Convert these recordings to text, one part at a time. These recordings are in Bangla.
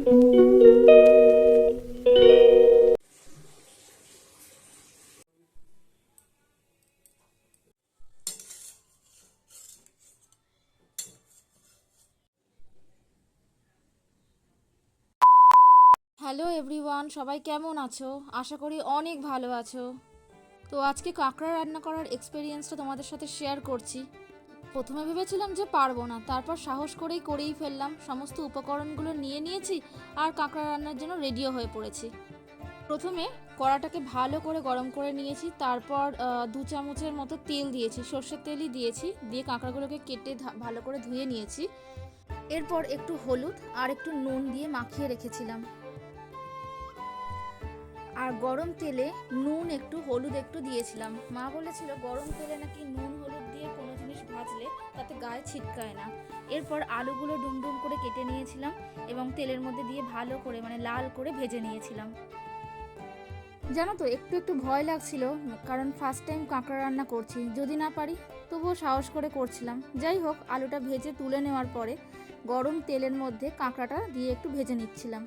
হ্যালো এভরিওয়ান, সবাই কেমন আছো? আশা করি অনেক ভালো আছো। তো আজকে কাঁকড়া রান্না করার এক্সপিরিয়েন্সটা তোমাদের সাথে শেয়ার করছি। প্রথমে ভেবেছিলাম যে পারবো না, তারপর সাহস করেই ফেললাম। সমস্ত উপকরণগুলো নিয়ে নিয়েছি আর কাঁকড়া রান্নার জন্য রেডিও হয়ে পড়েছি। প্রথমে কড়াটাকে ভালো করে গরম করে নিয়েছি, তারপর 2 চামচের মতো তেল দিয়েছি, সর্ষের তেলই দিয়েছি। দিয়ে কাঁকড়াগুলোকে কেটে ভালো করে ধুয়ে নিয়েছি। এরপর একটু হলুদ আর একটু নুন দিয়ে মাখিয়ে রেখেছিলাম। আর গরম তেলে নুন একটু হলুদ একটু দিয়েছিলাম। মা বলেছিল গরম তেলে নাকি নুন হলুদ দিয়ে কোনো জিনিস ভাজলে তাতে গায়ে ছিটকায় না। এরপর আলুগুলো ডুমডুম করে কেটে নিয়েছিলাম এবং তেলের মধ্যে দিয়ে ভালো করে লাল করে ভেজে নিয়েছিলাম। জানো তো, একটু একটু ভয় লাগছিল, কারণ ফার্স্ট টাইম কাঁকড়া রান্না করছি, যদি না পারি। তবুও সাহস করে করছিলাম। যাই হোক, আলুটা ভেজে তুলে নেওয়ার পরে গরম তেলের মধ্যে কাঁকড়াটা দিয়ে একটু ভেজে নিচ্ছিলাম।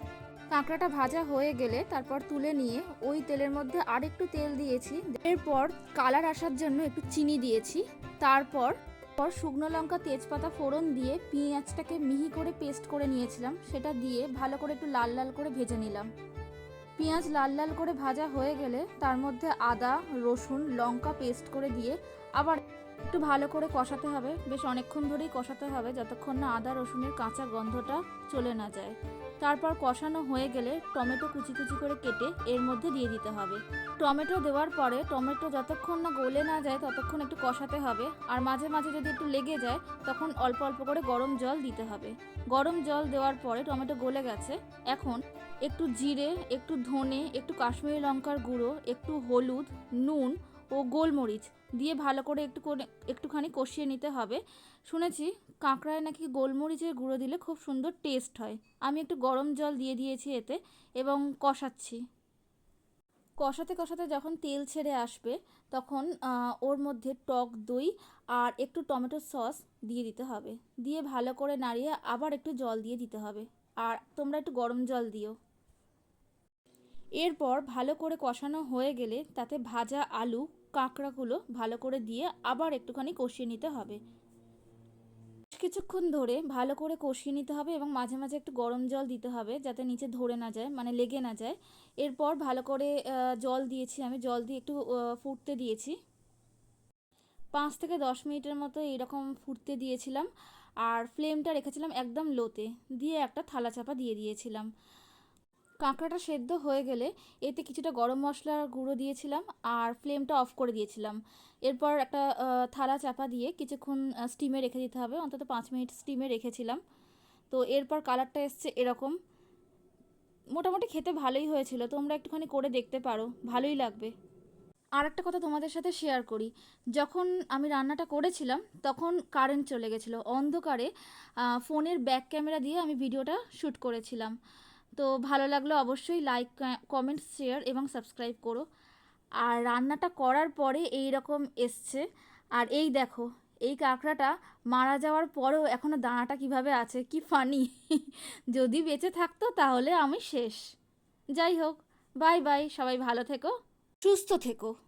কাঁকড়াটা ভাজা হয়ে গেলে তারপর তুলে নিয়ে ওই তেলের মধ্যে আর একটু তেল দিয়েছি। এরপর কালার আসার জন্য একটু চিনি দিয়েছি। তারপর শুকনো লঙ্কা তেজপাতা ফোড়ন দিয়ে পেঁয়াজটাকে মিহি করে পেস্ট করে নিয়েছিলাম, সেটা দিয়ে ভালো করে একটু লাল লাল করে ভেজে নিলাম। পেঁয়াজ লাল লাল করে ভাজা হয়ে গেলে তার মধ্যে আদা রসুন লঙ্কা পেস্ট করে দিয়ে আবার একটু ভালো করে কষাতে হবে। বেশ অনেকক্ষণ ধরেই কষাতে হবে, যতক্ষণ না আদা রসুনের কাঁচা গন্ধটা চলে না যায়। তারপর কষানো হয়ে গেলে টমেটো কুচি কুচি করে কেটে এর মধ্যে দিয়ে দিতে হবে। টমেটো দেওয়ার পরে টমেটো যতক্ষণ না গলে না যায় ততক্ষণ একটু কষাতে হবে। আর মাঝে মাঝে যদি একটু লেগে যায় তখন অল্প অল্প করে গরম জল দিতে হবে। গরম জল দেওয়ার পরে টমেটো গলে গেছে। এখন একটু জিরে, একটু ধনে, একটু কাশ্মীরি লঙ্কার গুঁড়ো, একটু হলুদ, নুন ও গোলমরিচ দিয়ে ভালো করে একটুখানি কষিয়ে নিতে হবে। শুনেছি কাঁকড়ায় নাকি গোলমরিচের গুঁড়ো দিলে খুব সুন্দর টেস্ট হয়। আমি একটু গরম জল দিয়ে দিয়েছি এতে এবং কষাচ্ছি। কষাতে কষাতে যখন তেল ছেড়ে আসবে তখন ওর মধ্যে টক দই আর একটু টমেটো সস দিয়ে দিতে হবে। দিয়ে ভালো করে নাড়িয়ে আবার একটু জল দিয়ে দিতে হবে। আর তোমরা একটু গরম জল দিও। এরপর ভালো করে কষানো হয়ে গেলে তাতে ভাজা আলু কাঁকড়াগুলো ভালো করে দিয়ে আবার একটুখানি কষিয়ে নিতে হবে। কিছুক্ষণ ধরে ভালো করে কষিয়ে নিতে হবে এবং মাঝে মাঝে একটু গরম জল দিতে হবে যাতে নিচে ধরে না যায়, লেগে না যায়। এরপর ভালো করে জল দিয়েছি, আমি জল দিয়ে একটু ফুটতে দিয়েছি। 5 থেকে 10 মিনিটের মতো এইরকম ফুটতে দিয়েছিলাম। আর ফ্লেমটা রেখেছিলাম একদম লোতে, দিয়ে একটা থালা চাপা দিয়ে দিয়েছিলাম। কাঁকড়াটা সেদ্ধ হয়ে গেলে এতে কিছুটা গরম মশলার গুঁড়ো দিয়েছিলাম আর ফ্লেমটা অফ করে দিয়েছিলাম। এরপর একটা থালা চাপা দিয়ে কিছুক্ষণ স্টিমে রেখে দিতে হবে, অন্তত 5 মিনিট স্টিমে রেখেছিলাম। তো এরপর কালারটা এসছে এরকম। মোটামুটি খেতে ভালোই হয়েছিল, তোমরা একটুখানি করে দেখতে পারো, ভালোই লাগবে। আর একটা কথা তোমাদের সাথে শেয়ার করি, যখন আমি রান্নাটা করেছিলাম তখন কারেন্ট চলে গেছিলো। অন্ধকারে ফোনের ব্যাক ক্যামেরা দিয়ে আমি ভিডিওটা শ্যুট করেছিলাম। তো ভালো লাগলো অবশ্যই লাইক কমেন্ট শেয়ার এবং সাবস্ক্রাইব করো। আর রান্নাটা করার পরে এই রকম এসছে। আর এই দেখো, এই কাঁকড়াটা মারা যাওয়ার পরেও এখনও দানাটা কিভাবে আছে, কি ফানি! যদি বেঁচে থাকতো তাহলে আমি শেষ। যাই হোক, বাই বাই, সবাই ভালো থেকো, সুস্থ থেকো।